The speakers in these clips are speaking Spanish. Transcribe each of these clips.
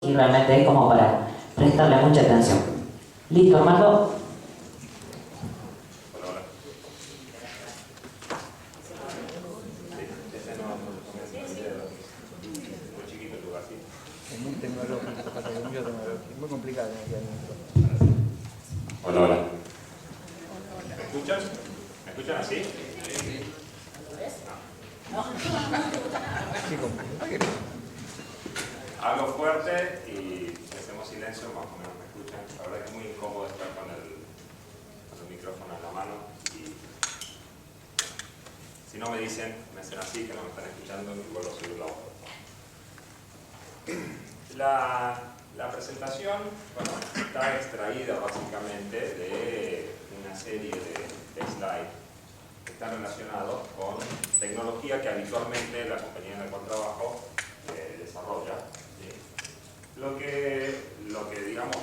Y realmente es como para prestarle mucha atención. ¿Listo, Armando? Es muy tecnológico, es muy tecnológico, muy complicado. Hola, hola. ¿Me escuchan? ¿Me escuchan así? Hablo fuerte y hacemos silencio, más o menos me escuchan. La verdad es que es muy incómodo estar con el micrófono en la mano y si no me dicen, me hacen así, que no me están escuchando y vuelvo a subir la voz. La presentación, bueno, está extraída básicamente de una serie de slides que están relacionados con tecnología que habitualmente la compañía en la cual trabajo desarrolla. ¿Sí? Lo que digamos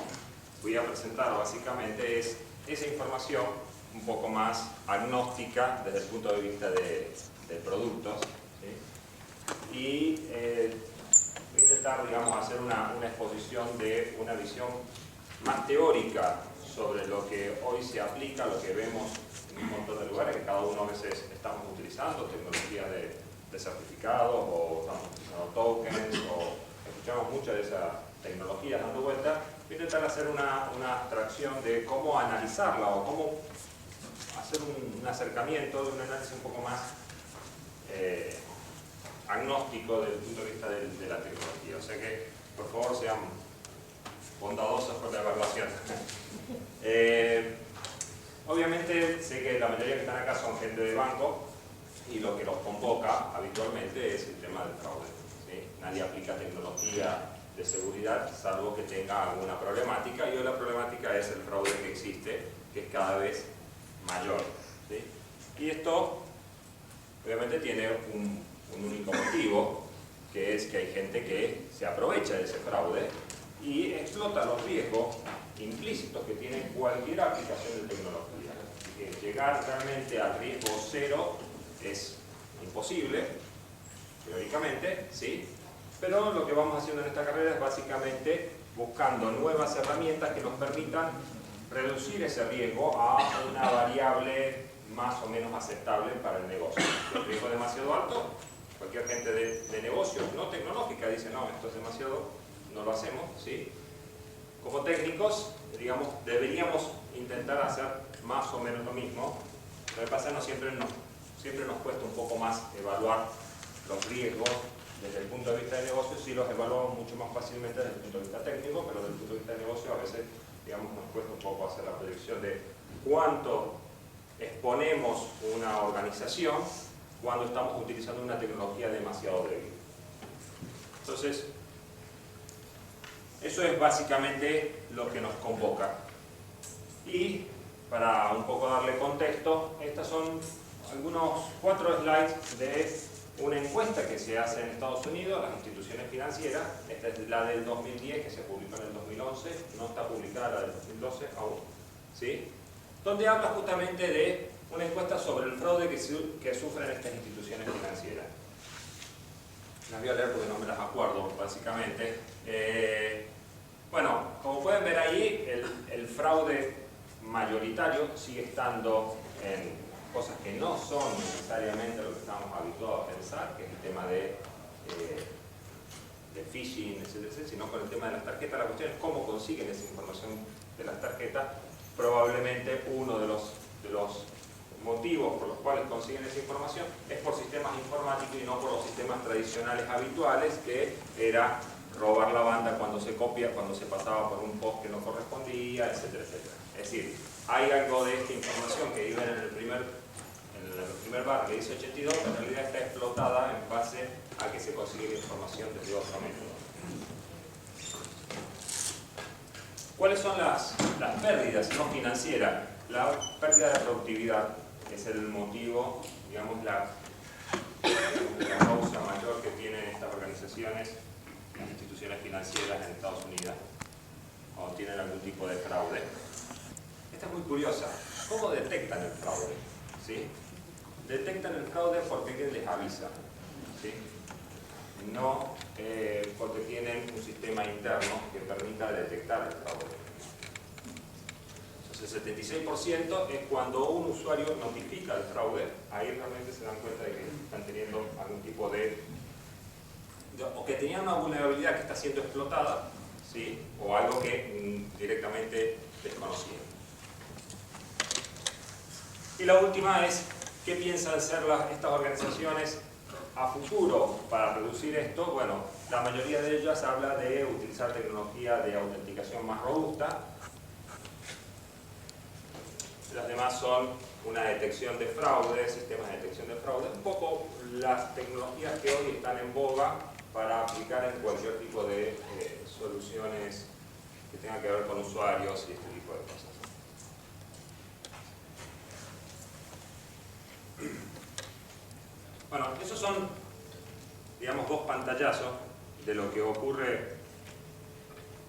voy a presentar básicamente es esa información un poco más agnóstica desde el punto de vista de productos. ¿Sí? Y voy a intentar, digamos, hacer una exposición de una visión más teórica sobre lo que hoy se aplica, lo que vemos en un montón de lugares que cada uno a veces estamos utilizando, tecnologías de certificados, o estamos utilizando tokens, o escuchamos muchas de esas tecnologías dando vuelta. Voy a intentar hacer una abstracción de cómo analizarla o cómo hacer un acercamiento, un análisis un poco más agnóstico desde el punto de vista de la tecnología. O sea que, por favor, sean bondadosos con la evaluación. Obviamente, sé que la mayoría que están acá son gente de banco y lo que los convoca habitualmente es el tema del fraude. ¿Sí? Nadie aplica tecnología de seguridad salvo que tenga alguna problemática, y hoy la problemática es el fraude que existe, que es cada vez mayor. ¿Sí? Y esto, obviamente, tiene un único motivo, que es que hay gente que se aprovecha de ese fraude y explota los riesgos implícitos que tiene cualquier aplicación de tecnología. Así que llegar realmente al riesgo cero es imposible, teóricamente, ¿sí? Pero lo que vamos haciendo en esta carrera es básicamente buscando nuevas herramientas que nos permitan reducir ese riesgo a una variable más o menos aceptable para el negocio. Si el riesgo es demasiado alto, cualquier gente de negocios no tecnológica dice no, esto es demasiado, no lo hacemos, ¿sí? Como técnicos, digamos, deberíamos intentar hacer más o menos lo mismo. Lo que pasa es que siempre nos cuesta un poco más evaluar los riesgos desde el punto de vista de negocio. Sí los evaluamos mucho más fácilmente desde el punto de vista técnico, pero desde el punto de vista de negocio a veces, digamos, nos cuesta un poco hacer la predicción de cuánto exponemos una organización cuando estamos utilizando una tecnología demasiado débil. Entonces, eso es básicamente lo que nos convoca. Y para un poco darle contexto, estas son algunos 4 slides de una encuesta que se hace en Estados Unidos, las instituciones financieras. Esta es la del 2010, que se publicó en el 2011, no está publicada la del 2012 aún, ¿sí? Donde habla justamente de una encuesta sobre el fraude que sufren estas instituciones financieras. Las voy a leer porque no me las acuerdo, básicamente. Bueno, como pueden ver ahí, el fraude mayoritario sigue estando en cosas que no son necesariamente lo que estamos habituados a pensar, que es el tema de phishing, etcétera, sino con el tema de las tarjetas. La cuestión es cómo consiguen esa información de las tarjetas. Probablemente uno de los motivos por los cuales consiguen esa información es por sistemas informáticos y no por los sistemas tradicionales habituales, que era robar la banda cuando se copia, cuando se pasaba por un post que no correspondía, etcétera, etcétera. Es decir, hay algo de esta información que vive en el primer bar que dice 82, que en realidad está explotada en base a que se consigue la información desde otro método. ¿Cuáles son las pérdidas no financieras? La pérdida de productividad es el motivo, digamos, la causa mayor que tienen estas organizaciones, las instituciones financieras en Estados Unidos, cuando tienen algún tipo de fraude. Esta es muy curiosa. ¿Cómo detectan el fraude? ¿Sí? Detectan el fraude porque alguien les avisa. ¿Sí? No porque tienen un sistema interno que permita detectar el fraude. Entonces el 76% es cuando un usuario notifica el fraude, ahí realmente se dan cuenta de que están teniendo algún tipo o que tenían una vulnerabilidad que está siendo explotada, ¿sí? O algo que directamente desconocían. Y la última es, ¿qué piensan ser estas organizaciones a futuro para reducir esto? Bueno, la mayoría de ellas habla de utilizar tecnología de autenticación más robusta. Las demás son una detección de fraude, sistemas de detección de fraude, un poco las tecnologías que hoy están en boga para aplicar en cualquier tipo de soluciones que tengan que ver con usuarios y este tipo de cosas. Bueno, esos son, digamos, dos pantallazos de lo que ocurre,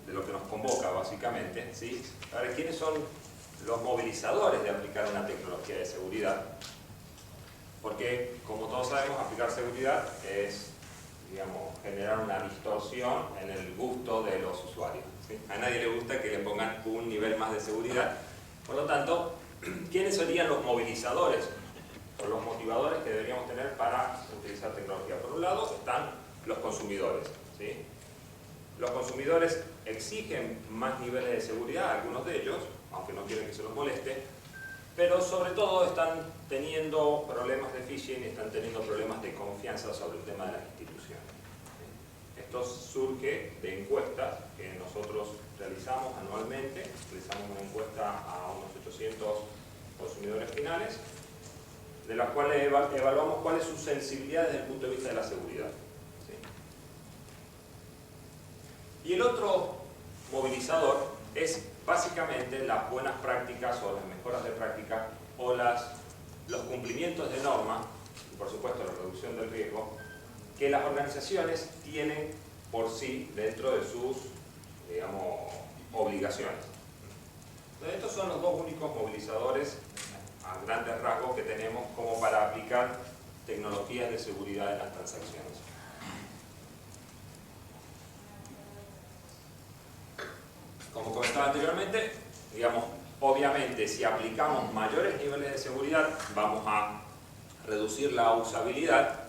de lo que nos convoca básicamente, ¿sí? A ver, ¿quiénes son los movilizadores de aplicar una tecnología de seguridad? Porque, como todos sabemos, aplicar seguridad es, digamos, generar una distorsión en el gusto de los usuarios, ¿sí? A nadie le gusta que le pongan un nivel más de seguridad. Por lo tanto, ¿quiénes serían los movilizadores o los motivadores que deberíamos tener para utilizar tecnología? Por un lado están los consumidores, ¿sí? Los consumidores exigen más niveles de seguridad, algunos de ellos, aunque no quieren que se los moleste, pero sobre todo están teniendo problemas de phishing, están teniendo problemas de confianza sobre el tema de las instituciones. Esto surge de encuestas que nosotros realizamos anualmente. Realizamos una encuesta a unos 800 consumidores finales, de las cuales evaluamos cuál es su sensibilidad desde el punto de vista de la seguridad, ¿sí? Y el otro movilizador es básicamente las buenas prácticas o las mejoras de práctica o los cumplimientos de norma, y por supuesto la reducción del riesgo, que las organizaciones tienen por sí dentro de sus, digamos, obligaciones. Entonces, estos son los dos únicos movilizadores a grandes rasgos que tenemos como para aplicar tecnologías de seguridad en las transacciones. Como comentaba anteriormente, digamos, obviamente si aplicamos mayores niveles de seguridad vamos a reducir la usabilidad.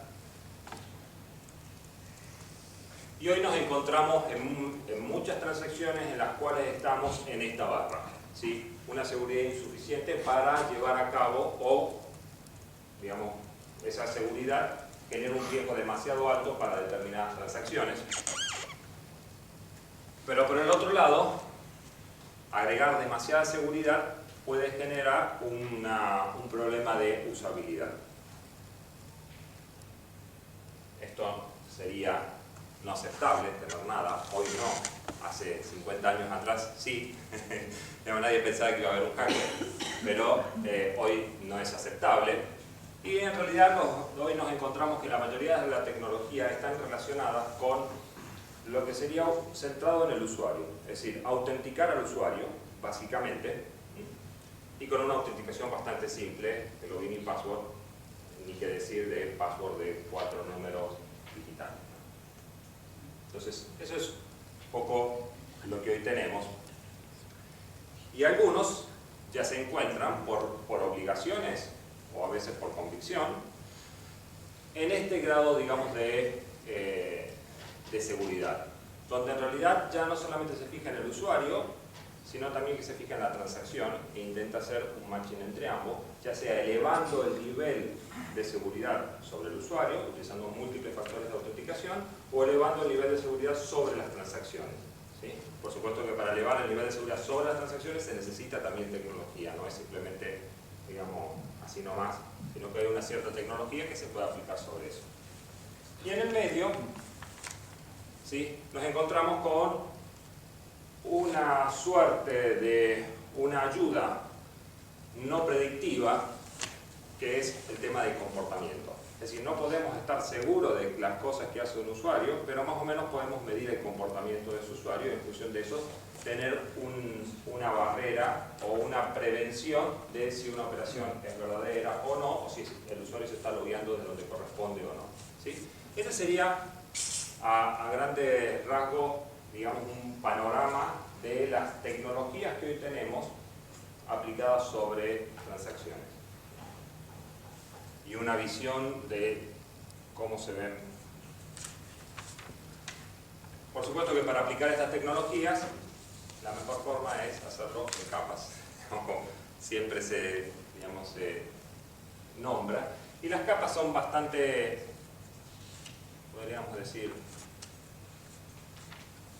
Y hoy nos encontramos en muchas transacciones en las cuales estamos en esta barra, ¿sí? Una seguridad insuficiente para llevar a cabo o, digamos, esa seguridad genera un riesgo demasiado alto para determinadas transacciones. Pero por el otro lado, agregar demasiada seguridad puede generar un problema de usabilidad. Esto sería no aceptable, tener nada, hoy no, hace 50 años atrás sí, nadie pensaba que iba a haber un hacker, pero hoy no es aceptable. Y en realidad hoy nos encontramos que la mayoría de la tecnología están relacionadas con lo que sería centrado en el usuario, es decir, autenticar al usuario, básicamente, y con una autenticación bastante simple, de login y password, ni que decir de password de 4 números digitales. Entonces, eso es un poco lo que hoy tenemos. Y algunos ya se encuentran por obligaciones, o a veces por convicción, en este grado, digamos, de seguridad, donde en realidad ya no solamente se fija en el usuario, sino también que se fija en la transacción e intenta hacer un matching entre ambos, ya sea elevando el nivel de seguridad sobre el usuario, utilizando múltiples factores de autenticación, o elevando el nivel de seguridad sobre las transacciones, ¿sí? Por supuesto que para elevar el nivel de seguridad sobre las transacciones se necesita también tecnología, no es simplemente, digamos, así nomás, sino que hay una cierta tecnología que se puede aplicar sobre eso. Y en el medio, ¿sí?, nos encontramos con una suerte de una ayuda no predictiva, que es el tema del comportamiento. Es decir, no podemos estar seguros de las cosas que hace un usuario, pero más o menos podemos medir el comportamiento de su usuario y en función de eso tener una barrera o una prevención de si una operación es verdadera o no, o si el usuario se está logueando de donde corresponde o no, ¿sí? Esa sería a grandes rasgos, digamos, un panorama de las tecnologías que hoy tenemos aplicadas sobre transacciones y una visión de cómo se ven. Por supuesto que para aplicar estas tecnologías la mejor forma es hacerlo en capas, como siempre se nombra, y las capas son bastante, podríamos decir,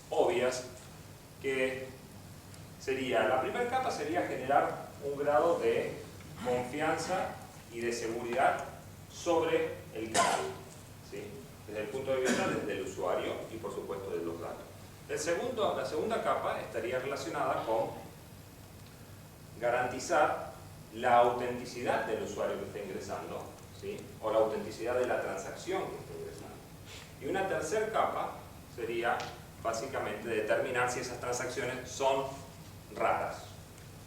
obvias, que sería, la primera capa sería generar un grado de confianza y de seguridad sobre el canal, ¿sí? Desde el punto de vista del usuario y por supuesto de los datos. La segunda capa estaría relacionada con garantizar la autenticidad del usuario que está ingresando, ¿sí? O la autenticidad de la transacción que está ingresando. Y una tercera capa sería básicamente determinar si esas transacciones son raras.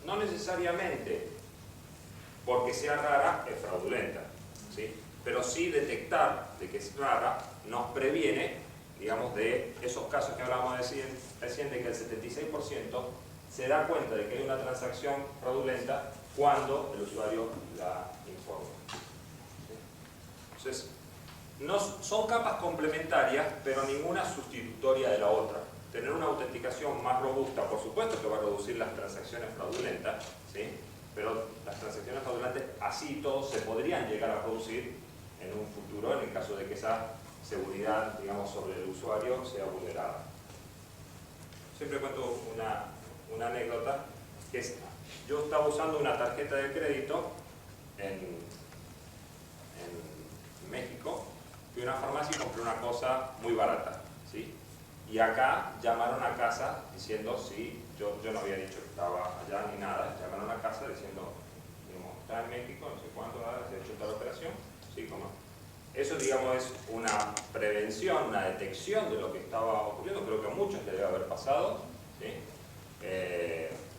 No necesariamente porque sea rara es fraudulenta, ¿sí? Pero sí detectar de que es rara nos previene, digamos, de esos casos que hablábamos recién, de que el 76% se da cuenta de que hay una transacción fraudulenta cuando el usuario la informa. ¿Sí? Entonces, no, son capas complementarias, pero ninguna sustitutoria de la otra. Tener una autenticación más robusta, por supuesto que va a reducir las transacciones fraudulentas, ¿sí? Pero las transacciones fraudulentas, así todos, se podrían llegar a producir en un futuro, en el caso de que esa seguridad, digamos, sobre el usuario sea vulnerada. Siempre cuento una anécdota, que es, yo estaba usando una tarjeta de crédito en México, fui a una farmacia y compré una cosa muy barata, ¿sí? Y acá llamaron a casa diciendo, sí, yo no había dicho que estaba allá ni nada, llamaron a casa diciendo, digamos, está en México, no sé cuánto, se ha hecho tal operación, sí, ¿cómo? Eso, digamos, es una prevención, una detección de lo que estaba ocurriendo, creo que a muchos les debe haber pasado, ¿sí?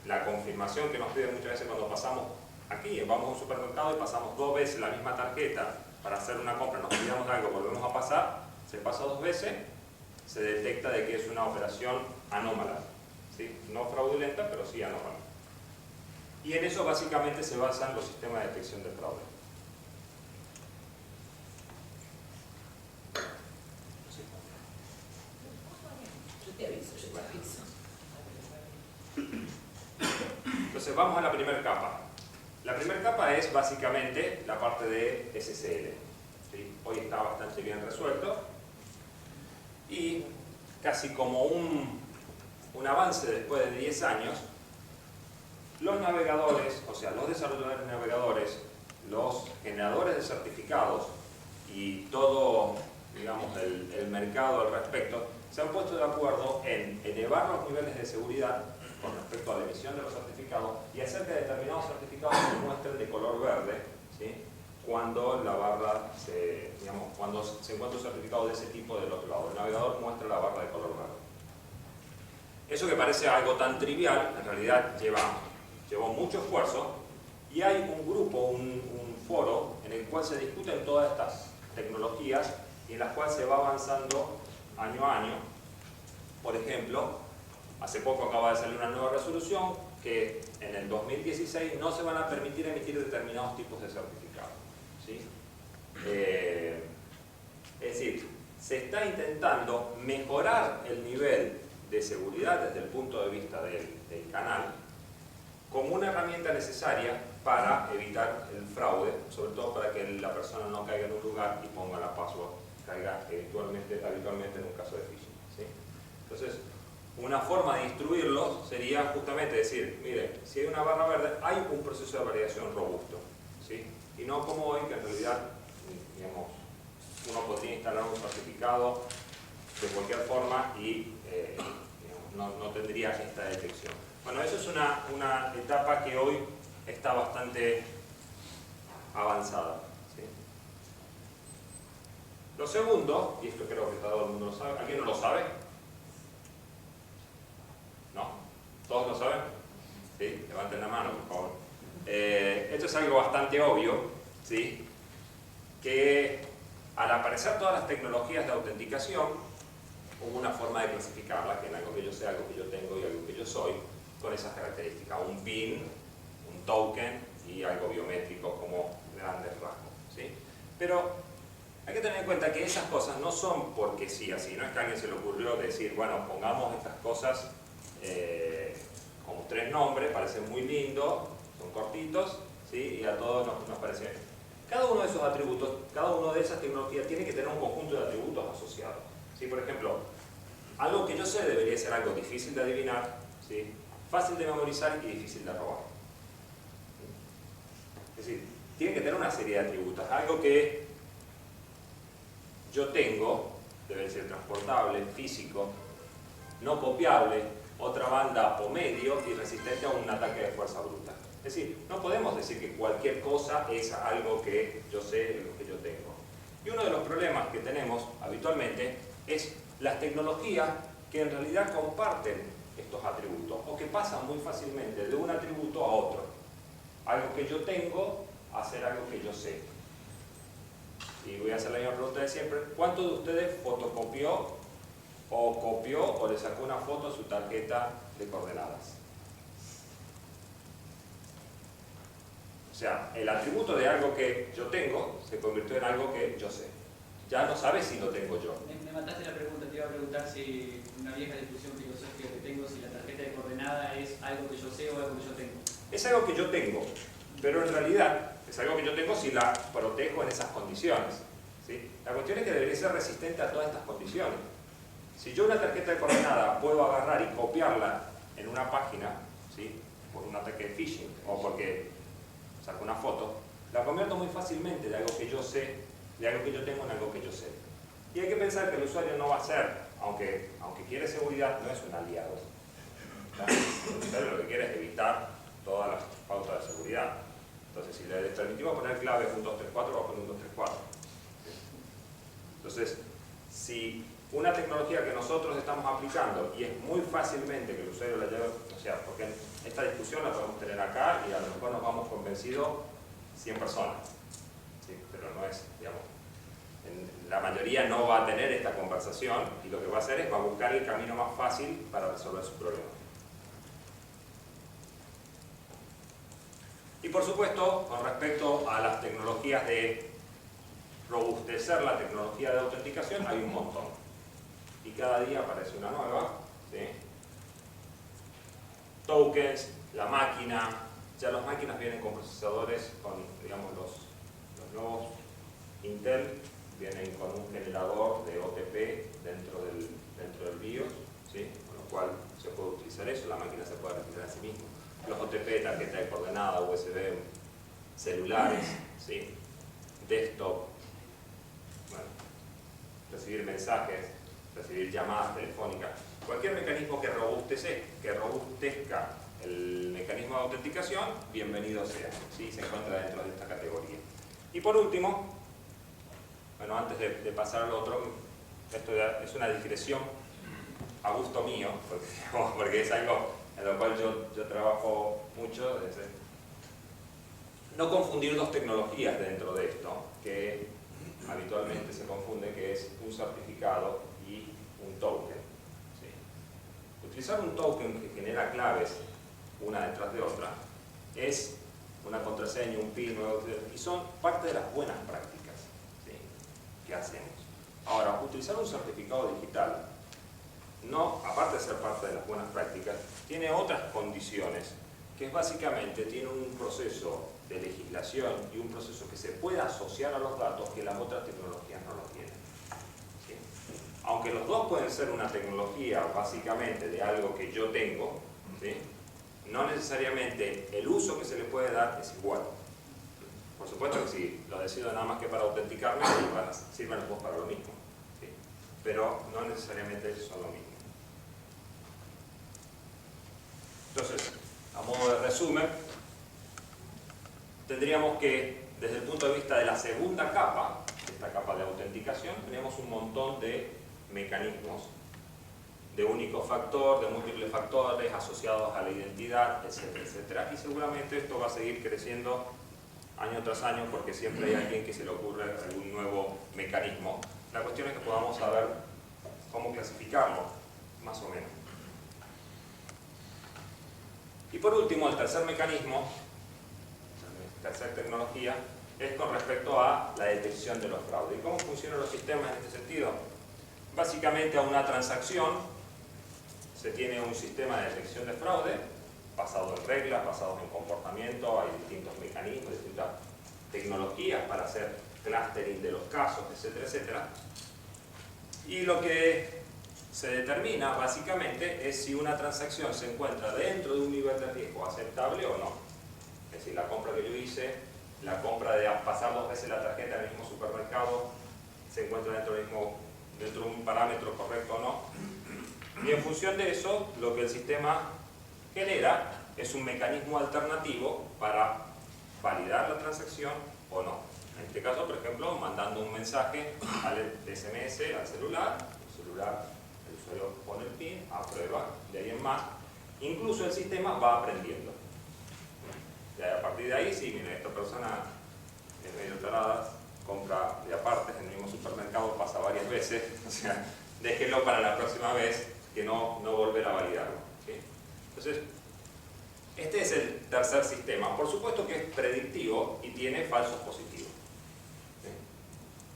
La confirmación que nos piden muchas veces cuando pasamos aquí, vamos a un supermercado y pasamos 2 veces la misma tarjeta para hacer una compra, nos pidamos algo, volvemos a pasar, se pasa 2 veces, se detecta de que es una operación anómala, ¿sí? No fraudulenta, pero sí anómala. Y en eso básicamente se basan los sistemas de detección de fraude. Yo te aviso. Entonces vamos a la primera capa. La primera capa es básicamente la parte de SSL, ¿sí? Hoy está bastante bien resuelto y casi como un avance después de 10 años, los navegadores, o sea, los desarrolladores de navegadores, los generadores de certificados y todo, digamos, el mercado al respecto, se han puesto de acuerdo en elevar los niveles de seguridad con respecto a la emisión de los certificados y hacer que determinados certificados se muestren de color verde, ¿sí? Cuando la barra cuando se encuentra un certificado de ese tipo del otro lado. El navegador muestra la barra de color verde. Eso que parece algo tan trivial, en realidad llevó mucho esfuerzo y hay un grupo, un foro en el cual se discuten todas estas tecnologías y en las cuales se va avanzando año a año. Por ejemplo, hace poco acaba de salir una nueva resolución que en el 2016 no se van a permitir emitir determinados tipos de certificados, ¿sí? Es decir, se está intentando mejorar el nivel de seguridad desde el punto de vista del canal como una herramienta necesaria para evitar el fraude, sobre todo para que la persona no caiga en un lugar y ponga la password, caiga habitualmente en un caso de phishing, ¿sí? Entonces, una forma de instruirlos sería justamente decir, mire, si hay una barra verde, hay un proceso de validación robusto, ¿sí? Y no como hoy, que en realidad, digamos, uno podría instalar un certificado de cualquier forma y no tendría esta detección. Bueno, eso es una etapa que hoy está bastante avanzada, ¿sí? Lo segundo, y esto creo que todo el mundo lo sabe, ¿alguien no lo sabe? ¿No? ¿Todos lo saben? ¿Sí? Levanten la mano, por favor. Esto es algo bastante obvio, ¿sí? Que al aparecer todas las tecnologías de autenticación, hubo una forma de clasificarla, que en algo que yo sé, algo que yo tengo y algo que yo soy, con esas características. Un PIN, un token y algo biométrico como grandes rasgos, ¿sí? Pero hay que tener en cuenta que esas cosas no son porque sí, así. No es que a alguien se le ocurrió decir, bueno, pongamos estas cosas como 3 nombres, parecen muy lindos, son cortitos, ¿sí? Y a todos nos parece bien. Cada uno de esos atributos, cada una de esas tecnologías tiene que tener un conjunto de atributos asociados, ¿sí? Por ejemplo, algo que yo sé debería ser algo difícil de adivinar, ¿sí? Fácil de memorizar y difícil de robar. Es decir, tiene que tener una serie de atributos. Algo que yo tengo debe ser transportable, físico, no copiable, otra banda o medio y resistente a un ataque de fuerza bruta. Es decir, no podemos decir que cualquier cosa es algo que yo sé, lo que yo tengo. Y uno de los problemas que tenemos habitualmente es las tecnologías que en realidad comparten estos atributos o que pasan muy fácilmente de un atributo a otro. Algo que yo tengo a ser algo que yo sé. Y voy a hacer la misma pregunta de siempre. ¿Cuántos de ustedes fotocopió o copió o le sacó una foto a su tarjeta de coordenadas? O sea, el atributo de algo que yo tengo se convirtió en algo que yo sé. Ya no sabes si lo tengo yo. Me mataste la pregunta, te iba a preguntar si una vieja discusión filosófica que tengo, si la tarjeta de coordenada es algo que yo sé o algo que yo tengo. Es algo que yo tengo, pero en realidad es algo que yo tengo si la protejo en esas condiciones, ¿sí? La cuestión es que debería ser resistente a todas estas condiciones. Si yo una tarjeta de coordenada puedo agarrar y copiarla en una página, ¿sí? Por un ataque de phishing o porque saco una foto, la convierto muy fácilmente de algo que yo sé, de algo que yo tengo en algo que yo sé. Y hay que pensar que el usuario no va a ser, aunque quiere seguridad, no es un aliado. El usuario lo que quiere es evitar todas las pautas de seguridad. Entonces, si le permitimos poner clave 1234, va a poner 1234. Entonces, si una tecnología que nosotros estamos aplicando y es muy fácilmente que el usuario la lleve, o sea, porque esta discusión la podemos tener acá y a lo mejor nos vamos convencidos 100 personas, ¿sí? Pero no es, digamos, la mayoría no va a tener esta conversación y lo que va a hacer es va a buscar el camino más fácil para resolver su problema. Y por supuesto, con respecto a las tecnologías de robustecer la tecnología de autenticación, hay un montón. Y cada día aparece una nueva, ¿sí? Tokens, la máquina, ya las máquinas vienen con procesadores, con, digamos, los nuevos Intel vienen con un generador de OTP dentro del BIOS, ¿sí? Con lo cual se puede utilizar eso, la máquina se puede replicar a sí misma. Los OTP, tarjeta de coordenada, USB, celulares, ¿sí? Desktop, bueno, recibir mensajes, recibir llamadas telefónicas, cualquier mecanismo que robustezca el mecanismo de autenticación, bienvenido sea, ¿sí? Se encuentra dentro de esta categoría. Y por último, bueno, antes de pasar al otro, esto es una digresión a gusto mío, porque es algo en lo cual yo trabajo mucho. No confundir dos tecnologías dentro de esto, que habitualmente se confunde, que es un certificado y un token, ¿sí? Utilizar un token que genera claves una detrás de otra es una contraseña, un PIN, y son parte de las buenas prácticas, ¿sí? que hacemos. Ahora, utilizar un certificado digital, no, aparte de ser parte de las buenas prácticas, tiene otras condiciones, que es básicamente, tiene un proceso de legislación y un proceso que se pueda asociar a los datos que las otras tecnologías no lo tienen, ¿sí? Aunque los dos pueden ser una tecnología básicamente de algo que yo tengo, ¿sí? No necesariamente el uso que se le puede dar es igual. Por supuesto que si lo decido nada más que para autenticarme, sirven los dos para lo mismo, ¿sí? Pero no necesariamente son lo mismo. Entonces, a modo de resumen, tendríamos que, desde el punto de vista de la segunda capa, esta capa de autenticación, tenemos un montón de mecanismos de único factor, de múltiples factores asociados a la identidad, etcétera, etcétera. Y seguramente esto va a seguir creciendo año tras año porque siempre hay alguien que se le ocurre algún nuevo mecanismo. La cuestión es que podamos saber cómo clasificarlo, más o menos. Y por último, el tercer mecanismo, la tercera tecnología, es con respecto a la detección de los fraudes. ¿Y cómo funcionan los sistemas en este sentido? Básicamente a una transacción se tiene un sistema de detección de fraude basado en reglas, basado en comportamiento, hay distintos mecanismos, distintas tecnologías para hacer clustering de los casos, etcétera, etcétera. Y lo que se determina básicamente es si una transacción se encuentra dentro de un nivel de riesgo aceptable o no. Es decir, la compra que yo hice, la compra de pasar 2 veces la tarjeta en el mismo supermercado, se encuentra dentro de un parámetro correcto o no. Y en función de eso, lo que el sistema genera es un mecanismo alternativo para validar la transacción o no. En este caso, por ejemplo, mandando un mensaje al SMS, al celular, el usuario pone el PIN, aprueba, de ahí en más. Incluso el sistema va aprendiendo. Y a partir de ahí, sí, mira, esta persona es medio tarada, compra de aparte en el mismo supermercado, pasa varias veces, o sea, déjenlo para la próxima vez, que no volver a validarlo, ¿sí? Entonces, este es el tercer sistema. Por supuesto que es predictivo y tiene falsos positivos, ¿sí?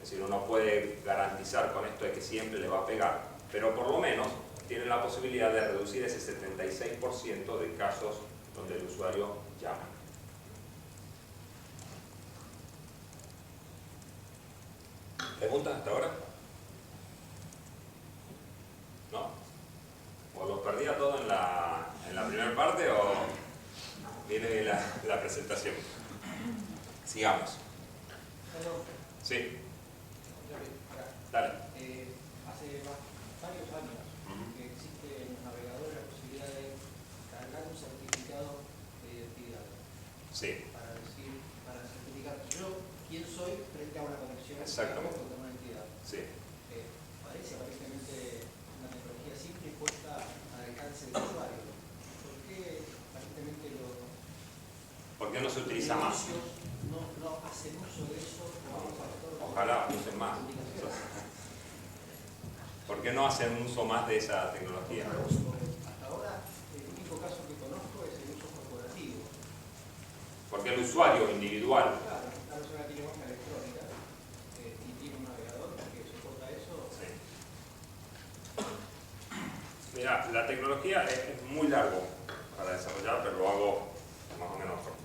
Es decir, uno puede garantizar con esto de que siempre le va a pegar, pero por lo menos tiene la posibilidad de reducir ese 76% de casos donde el usuario llama. ¿Preguntas hasta ahora? ¿No? ¿O los perdí a todos en la primera parte o viene la presentación? Sigamos. Sí. Dale. Hace varios años que existe en los navegadores la posibilidad de cargar un certificado de identidad. Sí. Para certificar yo quién soy frente a una conexión Exactamente. con una entidad. Sí. Parece aparentemente una tecnología simple y puesta al alcance del usuario. ¿Por qué aparentemente ¿Por qué no se utiliza más? No hacen uso de eso como un factor? Ojalá usen más. ¿Por qué no hacen uso más de esa tecnología? Hasta ahora el único caso que conozco es el uso corporativo. Porque el usuario individual. Claro, la persona tiene marca electrónica y tiene un navegador que soporta eso. Sí. Mira, la tecnología es muy largo para desarrollar, pero lo hago más o menos corto.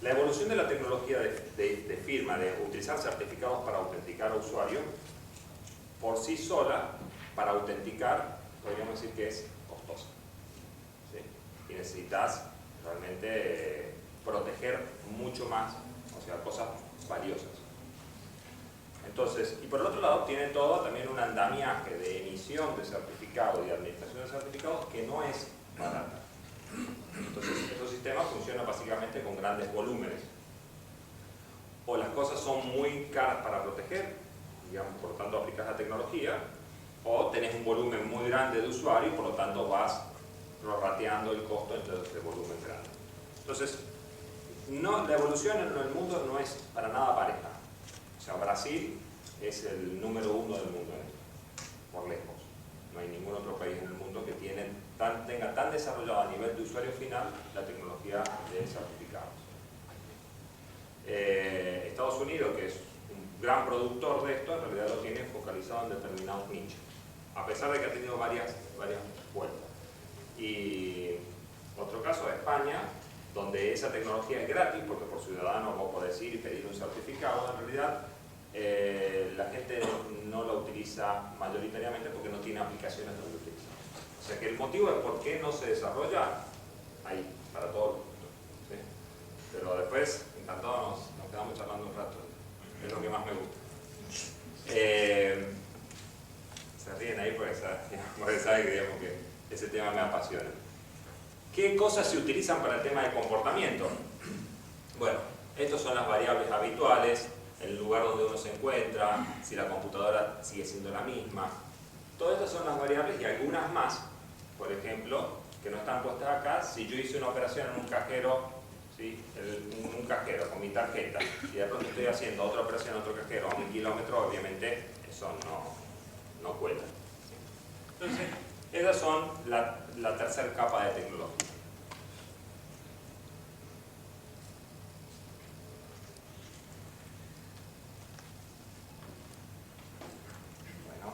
La evolución de la tecnología de firma, de utilizar certificados para autenticar a usuarios, por sí sola, para autenticar, podríamos decir que es costosa, ¿sí? Y necesitas realmente proteger mucho más, o sea, cosas valiosas. Entonces, y por el otro lado, tiene todo también un andamiaje de emisión de certificados y de administración de certificados que no es barata. Entonces, estos sistemas funcionan básicamente con grandes volúmenes. O las cosas son muy caras para proteger, digamos, por lo tanto aplicas la tecnología, o tenés un volumen muy grande de usuarios y por lo tanto vas prorrateando el costo entre ese volumen grande. Entonces, la evolución en el mundo no es para nada pareja. O sea, Brasil es el número 1 del mundo en esto, por lejos. No hay ningún otro país en el mundo que tenga tan desarrollado a nivel de usuario final la tecnología de certificados. Estados Unidos, que es un gran productor de esto, en realidad lo tiene focalizado en determinados nichos, a pesar de que ha tenido varias vueltas. Y otro caso es España, donde esa tecnología es gratis, porque por ciudadano vos podés ir y pedir un certificado. En realidad, la gente no la utiliza mayoritariamente porque no tiene aplicaciones donde utilizar. O sea que el motivo de por qué no se desarrolla ahí, para todos los puntos, ¿sí? Pero después, encantado, nos quedamos charlando un rato. Es lo que más me gusta. Se ríen ahí porque saben que, digamos, que ese tema me apasiona. ¿Qué cosas se utilizan para el tema de comportamiento? Bueno, estas son las variables habituales, el lugar donde uno se encuentra, si la computadora sigue siendo la misma. Todas estas son las variables y algunas más, por ejemplo, que no están puestas acá. Si yo hice una operación en un cajero, ¿sí? Un cajero con mi tarjeta, y de pronto estoy haciendo otra operación en otro cajero a 1000 kilómetros, obviamente eso no cuela. ¿Sí? Entonces, esas son la tercera capa de tecnología. Bueno.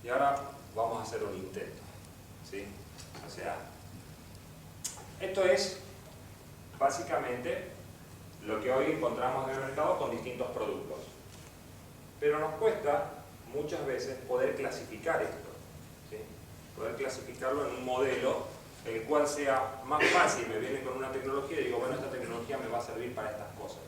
Y ahora vamos a hacer un intento. ¿Sí? O sea, esto es básicamente lo que hoy encontramos en el mercado con distintos productos. Pero nos cuesta muchas veces poder clasificar esto, ¿sí? Poder clasificarlo en un modelo el cual sea más fácil. Me viene con una tecnología y digo, bueno, esta tecnología me va a servir para estas cosas.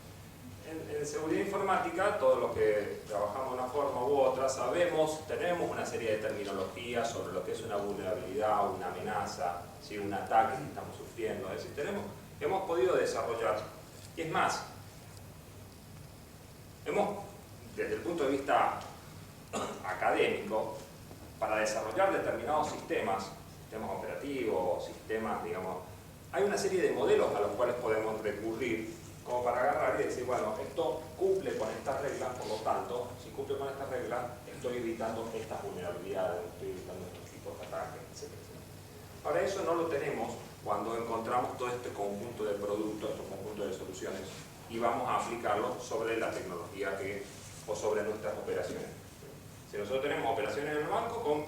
En seguridad informática, todos los que trabajamos de una forma u otra sabemos, tenemos una serie de terminologías sobre lo que es una vulnerabilidad, una amenaza, ¿sí? Un ataque que estamos sufriendo. Es decir, hemos podido desarrollar. Y es más, desde el punto de vista académico, para desarrollar determinados sistemas operativos, sistemas, digamos, hay una serie de modelos a los cuales podemos recurrir como para agarrar y decir, bueno, esto cumple con estas reglas, por lo tanto, si cumple con estas reglas, estoy evitando estas vulnerabilidades, estoy evitando estos tipos de ataques, etc. Ahora, eso no lo tenemos cuando encontramos todo este conjunto de productos, este conjunto de soluciones, y vamos a aplicarlo sobre la tecnología o sobre nuestras operaciones. Si nosotros tenemos operaciones en el banco con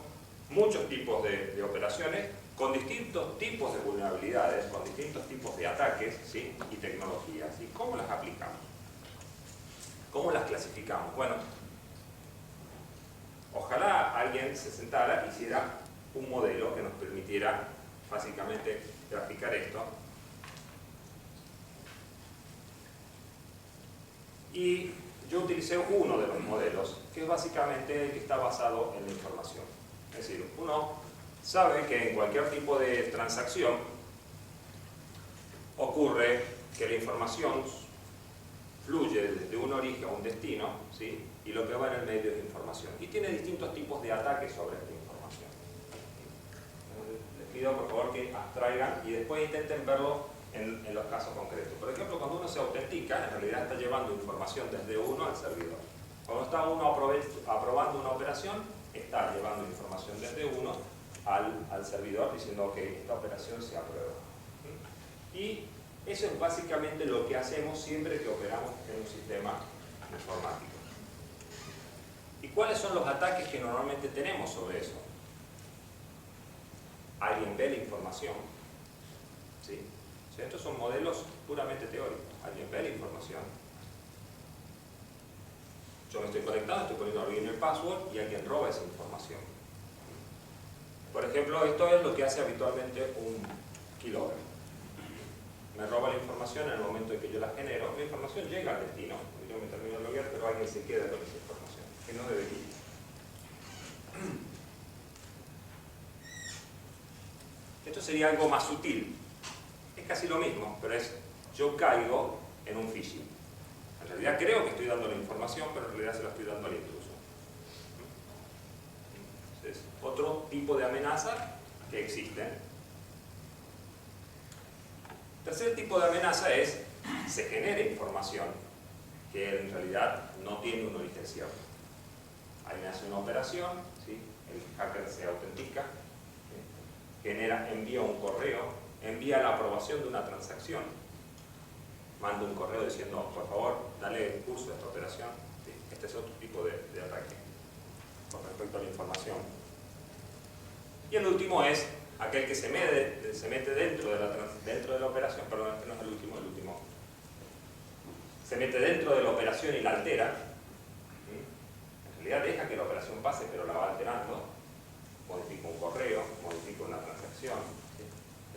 muchos tipos de operaciones, con distintos tipos de vulnerabilidades, con distintos tipos de ataques, ¿sí? Y tecnologías. ¿Y cómo las aplicamos? ¿Cómo las clasificamos? Bueno, ojalá alguien se sentara y hiciera un modelo que nos permitiera básicamente graficar esto. Y yo utilicé uno de los modelos, que es básicamente el que está basado en la información. Es decir, uno sabe que en cualquier tipo de transacción ocurre que la información fluye desde un origen a un destino, ¿sí? Y lo que va en el medio es información. Y tiene distintos tipos de ataques sobre esta información. Les pido por favor que abstraigan y después intenten verlo en los casos concretos. Por ejemplo, cuando uno se autentica, en realidad está llevando información desde uno al servidor. Cuando está uno aprobando una operación, está llevando información desde uno al servidor diciendo que esta operación se aprueba. Y eso es básicamente lo que hacemos siempre que operamos en un sistema informático. ¿Y cuáles son los ataques que normalmente tenemos sobre eso? Alguien ve la información, ¿sí? O sea, estos son modelos puramente teóricos. Alguien ve la información. Yo me estoy conectando, estoy poniendo alguien el password y alguien roba esa información. Por ejemplo, esto es lo que hace habitualmente un keylogger. Me roba la información en el momento en que yo la genero. La información llega al destino. Yo me termino de loguear, pero alguien se queda con esa información, que no debería. Esto sería algo más sutil. Es casi lo mismo, pero es yo caigo en un phishing. En realidad creo que estoy dando la información, pero en realidad se la estoy dando al intruso. Entonces, otro tipo de amenaza que existe. Tercer tipo de amenaza es se genera información que en realidad no tiene un origen cierto. Alguien hace una operación, ¿sí? El hacker se autentica, ¿sí? Envía un correo, envía la aprobación de una transacción, manda un correo diciendo, por favor, dale curso a esta operación. ¿Sí? Este es otro tipo de ataque con respecto a la información. Y el último es aquel que se mete dentro de la operación, perdón, este no es el último, se mete dentro de la operación y la altera. En realidad deja que la operación pase, pero la va alterando. Modifica un correo, modifica una transacción. ¿Sí?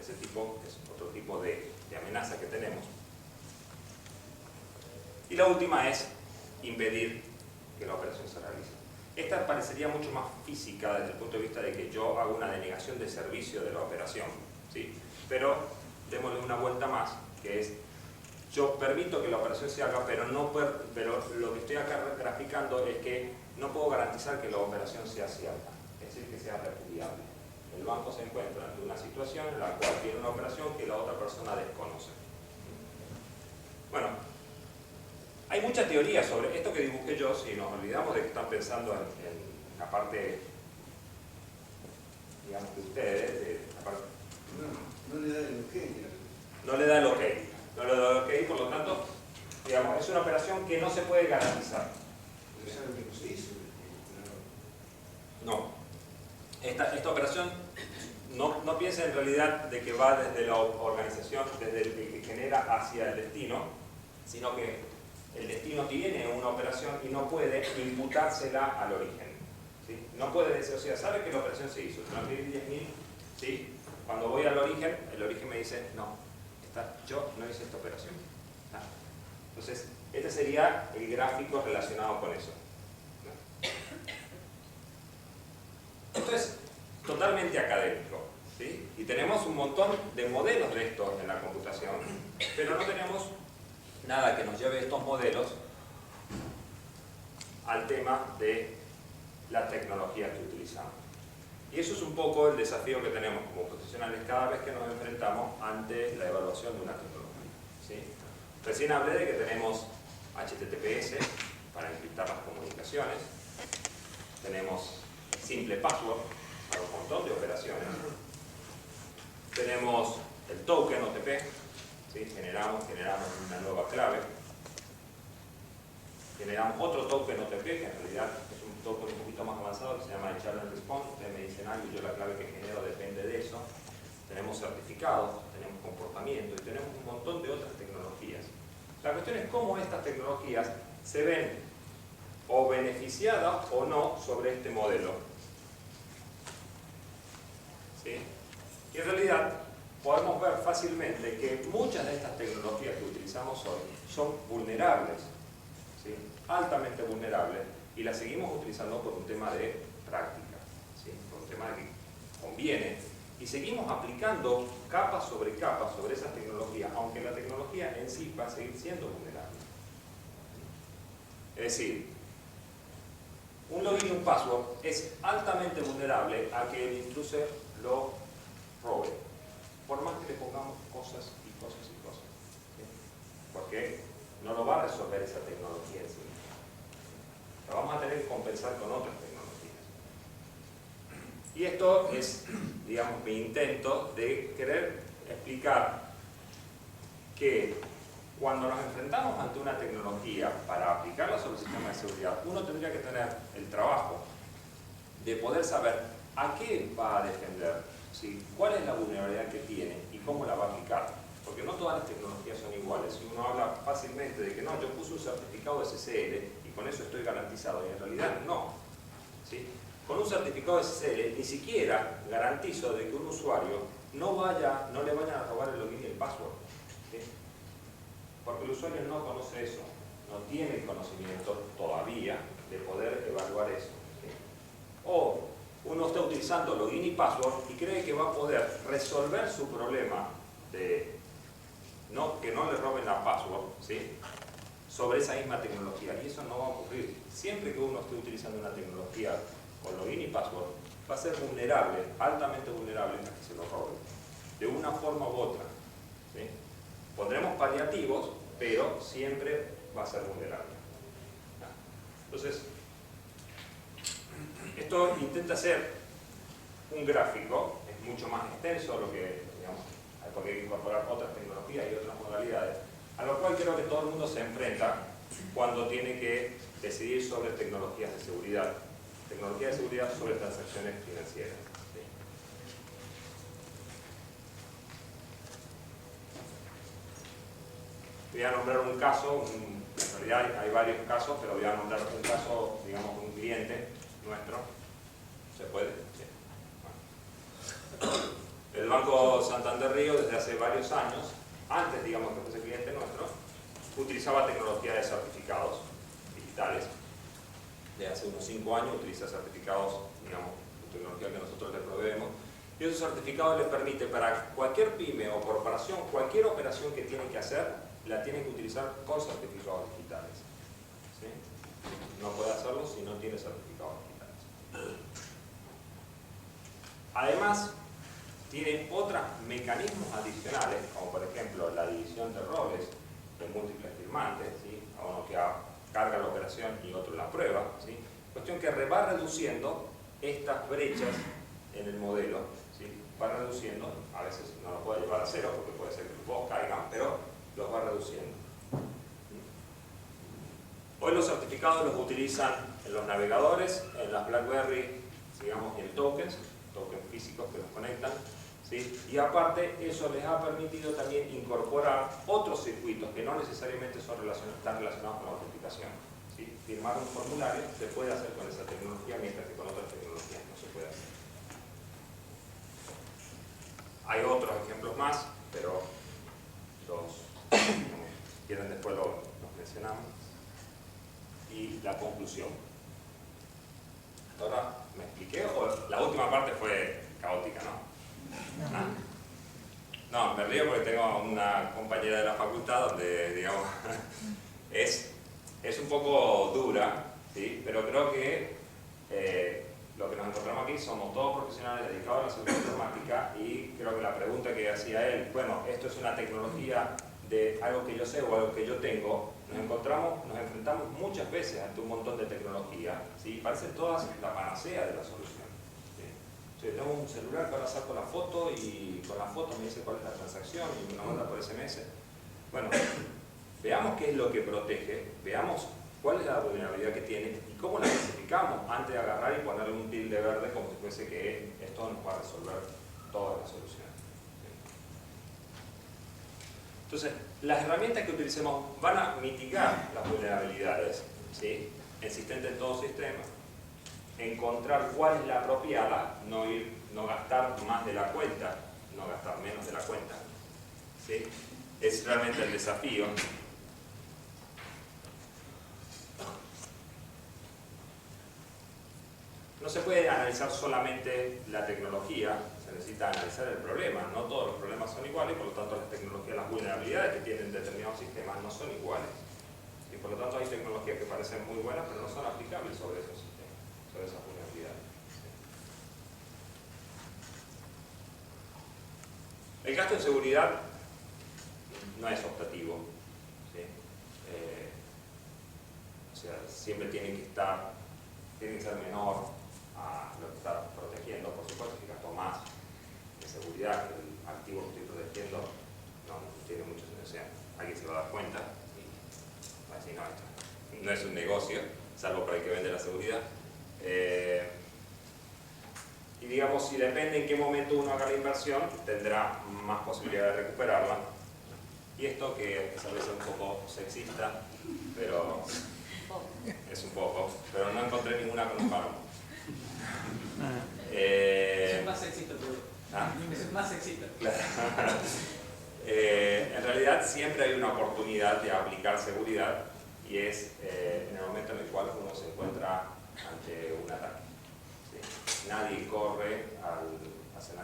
Ese tipo es otro tipo de amenaza que tenemos. Y la última es impedir que la operación se realice. Esta parecería mucho más física desde el punto de vista de que yo hago una denegación de servicio de la operación, ¿sí? Pero démosle una vuelta más, que es yo permito que la operación se haga, pero lo que estoy acá graficando es que no puedo garantizar que la operación sea cierta, es decir, que sea repudiable. El banco se encuentra ante una situación en la cual tiene una operación que la otra persona desconoce. Bueno, hay mucha teoría sobre esto que dibujé yo, si nos olvidamos de que están pensando en la parte, digamos, de ustedes, de la parte... No le da el ok. No le da el ok. No le da el ok, por lo tanto, digamos, es una operación que no se puede garantizar. Pero es algo que no se hizo. No. Esta operación no piensa en realidad de que va desde la organización, desde el que genera hacia el destino, sino que el destino tiene una operación y no puede imputársela al origen. ¿Sí? No puede decir, o sea, sabe que la operación se hizo, transferir 10.000, ¿sí? Cuando voy al origen, el origen me dice, no, yo no hice esta operación. ¿Ah? Entonces, este sería el gráfico relacionado con eso. Esto es totalmente académico, ¿sí? Y tenemos un montón de modelos de esto en la computación, pero no tenemos nada que nos lleve estos modelos al tema de las tecnologías que utilizamos. Y eso es un poco el desafío que tenemos como profesionales cada vez que nos enfrentamos ante la evaluación de una tecnología, ¿sí? Recién hablé de que tenemos HTTPS para encriptar las comunicaciones, tenemos simple password para un montón de operaciones, tenemos el token OTP, ¿sí? generamos una nueva clave, generamos otro token OTP que en realidad es un token un poquito más avanzado que se llama el challenge response. Ustedes me dicen algo y yo la clave que genero depende de eso. Tenemos certificados, tenemos comportamiento y tenemos un montón de otras tecnologías. La cuestión es cómo estas tecnologías se ven o beneficiadas o no sobre este modelo. ¿Sí? Y en realidad podemos ver fácilmente que muchas de estas tecnologías que utilizamos hoy son vulnerables, ¿sí? Altamente vulnerables, y las seguimos utilizando por un tema de práctica, ¿sí? Por un tema de que conviene, y seguimos aplicando capa sobre esas tecnologías, aunque la tecnología en sí va a seguir siendo vulnerable. Es decir, un login y un password es altamente vulnerable a que el intruso lo robe, por más que le pongamos cosas y cosas y cosas, ¿sí? Porque no lo va a resolver esa tecnología en sí. Lo vamos a tener que compensar con otras tecnologías. Y esto es, digamos, mi intento de querer explicar que cuando nos enfrentamos ante una tecnología para aplicarla sobre el sistema de seguridad, uno tendría que tener el trabajo de poder saber a qué va a defender, ¿sí? Cuál es la vulnerabilidad que tiene y cómo la va a aplicar. Porque no todas las tecnologías son iguales. Si uno habla fácilmente de que no, yo puse un certificado SSL y con eso estoy garantizado, y en realidad no, ¿sí? Con un certificado SSL ni siquiera garantizo de que un usuario no le vayan a robar el login y el password, ¿sí? Porque el usuario no conoce eso, no tiene el conocimiento todavía de poder evaluar eso, ¿sí? O uno está utilizando login y password y cree que va a poder resolver su problema de que no le roben la password, ¿sí? Sobre esa misma tecnología, y eso no va a ocurrir. Siempre que uno esté utilizando una tecnología con login y password, va a ser vulnerable, altamente vulnerable a que se lo roben, de una forma u otra, ¿sí? Pondremos paliativos, pero siempre va a ser vulnerable. Entonces, esto intenta ser un gráfico, es mucho más extenso lo que, digamos, porque hay que incorporar otras tecnologías y otras modalidades, a lo cual creo que todo el mundo se enfrenta cuando tiene que decidir sobre tecnologías de seguridad. Tecnología de seguridad sobre transacciones financieras, ¿sí? Voy a nombrar un caso, en realidad hay varios casos, pero voy a nombrar un caso, digamos, de un cliente nuestro. ¿Se puede? Sí. Bueno. El Banco Santander Río, desde hace varios años, antes, digamos, que fuese cliente nuestro, utilizaba tecnología de certificados digitales. De hace unos 5 años utiliza certificados, digamos, tecnología que nosotros le proveemos. Y esos certificados le permite para cualquier pyme o corporación, cualquier operación que tiene que hacer, la tiene que utilizar con certificados digitales, ¿sí? No puede hacerlo si no tiene certificados digitales. Además, tiene otros mecanismos adicionales, como por ejemplo la división de roles de múltiples firmantes, ¿sí? A uno que carga la operación y otro la prueba, ¿sí? Cuestión que va reduciendo estas brechas en el modelo, ¿sí? Va reduciendo, a veces no lo puede llevar a cero porque puede ser que los dos caigan, pero los va reduciendo. Hoy los certificados los utilizan en los navegadores, en las BlackBerry, digamos, en tokens físicos que los conectan, ¿sí? Y aparte eso les ha permitido también incorporar otros circuitos que no necesariamente están relacionados con la autenticación, ¿sí? Firmar un formulario se puede hacer con esa tecnología, mientras que con otras tecnologías no se puede hacer. Hay otros ejemplos más, pero los quieren después los mencionamos. Y la conclusión. ¿Ahora me expliqué o la última parte fue caótica, no? ¿Ah? No, me río porque tengo una compañera de la facultad donde, digamos, es un poco dura, ¿sí? Pero creo que lo que nos encontramos aquí somos todos profesionales dedicados a la seguridad informática y creo que la pregunta que hacía él, bueno, esto es una tecnología de algo que yo sé o algo que yo tengo, nos enfrentamos muchas veces ante un montón de tecnología, ¿sí? Parecen todas la panacea de la solución. ¿Sí? Yo tengo un celular que ahora saco la foto y con la foto me dice cuál es la transacción y me la manda por SMS. Bueno, veamos qué es lo que protege, veamos cuál es la vulnerabilidad que tiene y cómo la clasificamos antes de agarrar y ponerle un tilde verde como si fuese que esto nos va a resolver todas las soluciones. Entonces, las herramientas que utilicemos van a mitigar las vulnerabilidades, ¿sí? Existentes en todo sistema, encontrar cuál es la apropiada, no gastar más de la cuenta, no gastar menos de la cuenta, ¿sí? Es realmente el desafío. No se puede analizar solamente la tecnología, se necesita analizar el problema. No todos los problemas son iguales, por lo tanto las tecnologías, las vulnerabilidades que tienen determinados sistemas no son iguales. Y por lo tanto hay tecnologías que parecen muy buenas, pero no son aplicables sobre esos sistemas, sobre esas vulnerabilidades. El gasto en seguridad no es optativo, ¿sí? O sea, siempre tiene que ser menor a lo que está protegiendo. Por supuesto que gastó más de seguridad, que el activo que estoy protegiendo no tiene mucho sentido. Alguien se va a dar cuenta y va a decir, no, esto no es un negocio, salvo para el que vende la seguridad. Y digamos, si depende en qué momento uno haga la inversión, tendrá más posibilidad de recuperarla. Y esto que es a veces un poco sexista, pero es un poco, pero no encontré ninguna con un páramo. Eso es más sexista, pero... ¿Ah? Eso es más sexista. Claro. En realidad siempre hay una oportunidad de aplicar seguridad y es en el momento en el cual uno se encuentra ante un ataque. ¿Sí? Nadie corre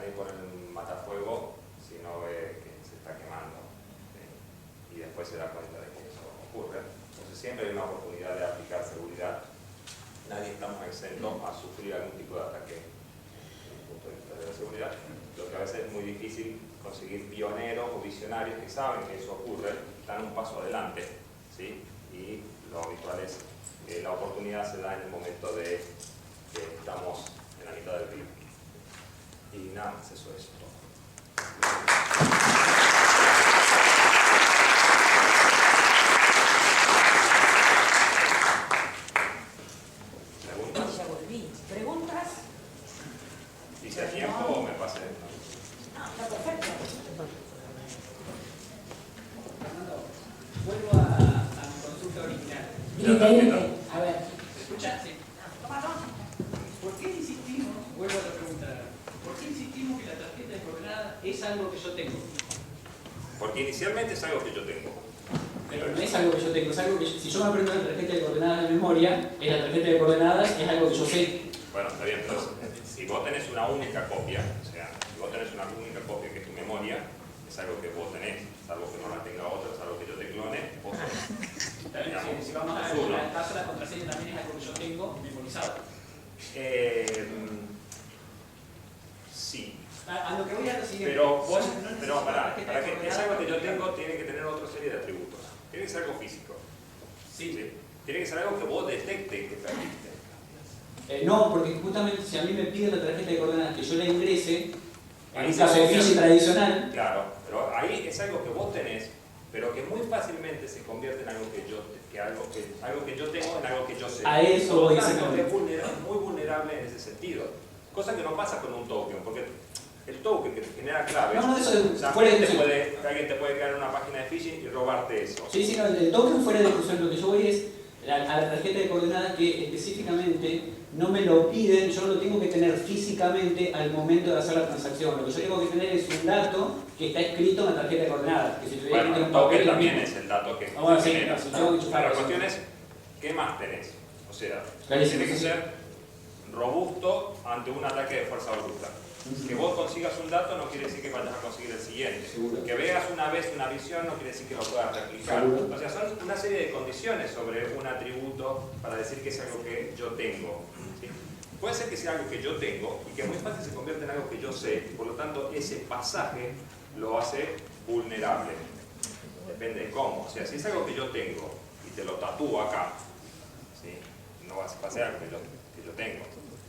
nadie corre en un matafuego si no ve que se está quemando, ¿sí? Y después se da cuenta de que eso ocurre. Entonces siempre hay una oportunidad de aplicar seguridad. Nadie estamos exentos a sufrir algún tipo de ataque desde el punto de vista de la seguridad. Lo que a veces es muy difícil conseguir pioneros o visionarios que saben que eso ocurre, dan un paso adelante, ¿sí? Y lo habitual es que la oportunidad se da en el momento de que estamos en la mitad del río. Y nada más, eso es todo. Ya volví. ¿Preguntas? Si se tiempo, me pasé. No, está perfecto. Fernando, vuelvo a mi consulta original. Grite. A ver. ¿Se escucha? Sí. ¿Por qué insistimos, vuelvo a la pregunta, ¿por qué insistimos que la tarjeta de coordenadas es algo que yo tengo? Porque inicialmente es algo que yo tengo. Pero no es algo que yo tengo, es algo que si yo me aprendo la tarjeta de coordenadas de memoria, es la tarjeta de coordenadas, es algo que yo sé. Bueno, está bien, pero si vos tenés una única copia, o sea, si vos tenés una única copia que es tu memoria, es algo que vos tenés, salvo que no la tenga otra, salvo que yo te clone, vos tenés. Si vamos al caso, la contraseña también es algo que yo tengo memorizado. Sí. A lo que voy a lo siguiente. Pero vos, no pero necesito para tarjeta que de es coordenadas algo que yo para tengo, tiene que tener otra serie de atributos. ¿sí? Tiene que ser algo que vos detectes que perdiste. No, porque justamente si a mí me piden la tarjeta de coordenadas que yo la ingrese, en Ahí un se caso de convierte- phishing tradicional, Claro, pero ahí es algo que vos tenés, pero que muy fácilmente se convierte en algo que yo tengo en algo que yo sé. A eso Por voy lo tanto, exactamente. es muy vulnerable en ese sentido. Cosa que no pasa con un token, porque el token que te genera claves, No, eso o sea, fuera de alguien te puede crear una página de phishing y robarte eso. sí, no, el token fuera de discusión, lo que yo voy es a la tarjeta de coordenadas que específicamente no me lo piden, yo lo tengo que tener físicamente al momento de hacer la transacción. Lo que yo tengo que tener es un dato que está escrito en la tarjeta de coordenadas. Que si tuviera Bueno, que el tener un papel, token lo también mismo. es el dato que Bueno, sí, genera. si tengo que enchufar La eso. cuestión es, ¿qué más tenés? O sea, Clarísimo, tiene que sí. ser robusto ante un ataque de fuerza bruta. Que vos consigas un dato no quiere decir que vayas a conseguir el siguiente. Seguro. Que veas una vez una visión no quiere decir que lo puedas replicar. Seguro. O sea, son una serie de condiciones sobre un atributo para decir que es algo que yo tengo. ¿Sí? Puede ser que sea algo que yo tengo y que muy fácil se convierte en algo que yo sé. Por lo tanto, ese pasaje lo hace vulnerable. Depende de cómo. O sea, si es algo que yo tengo y te lo tatúo acá, ¿sí? No va a ser algo que yo tengo.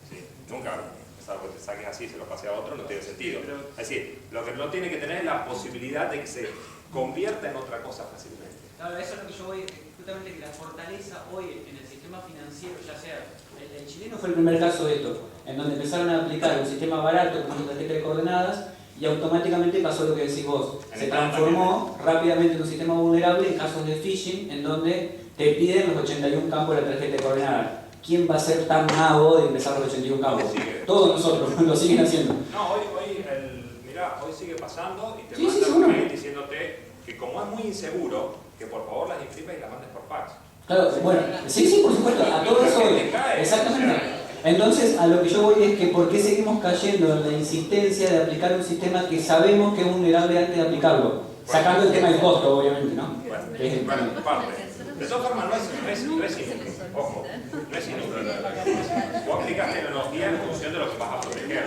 ¿Sí? Nunca es algo que te saques así, se lo pase a otro, no tiene sentido. Es decir, lo que no tiene que tener es la posibilidad de que se convierta en otra cosa fácilmente. Claro, eso es lo que yo voy, justamente que la fortaleza hoy en el sistema financiero, ya sea El chileno fue el primer caso de esto, en donde empezaron a aplicar un sistema barato como una tarjeta de coordenadas y automáticamente pasó lo que decís vos. Se transformó rápidamente en un sistema vulnerable en casos de phishing, en donde te piden los 81 campos de la tarjeta de coordenadas. ¿Quién va a ser tan mago de empezar los 81 campos? Todos nosotros, lo siguen haciendo. No, mirá, hoy sigue pasando y te Sí, sí, mandan seguro. un mail diciéndote que como es muy inseguro, que por favor las imprimas y las mandes por fax. Claro, bueno, sí, por supuesto, a todo eso voy. Exactamente. Entonces, a lo que yo voy es que ¿por qué seguimos cayendo en la insistencia de aplicar un sistema que sabemos que es vulnerable antes de aplicarlo? Sacando el tema del costo, obviamente, ¿no? Bueno, Que es el- bueno, parte. De todas formas, no es inútil. Ojo, no es inútil. Vos aplicas tecnología en función de lo que vas a proteger.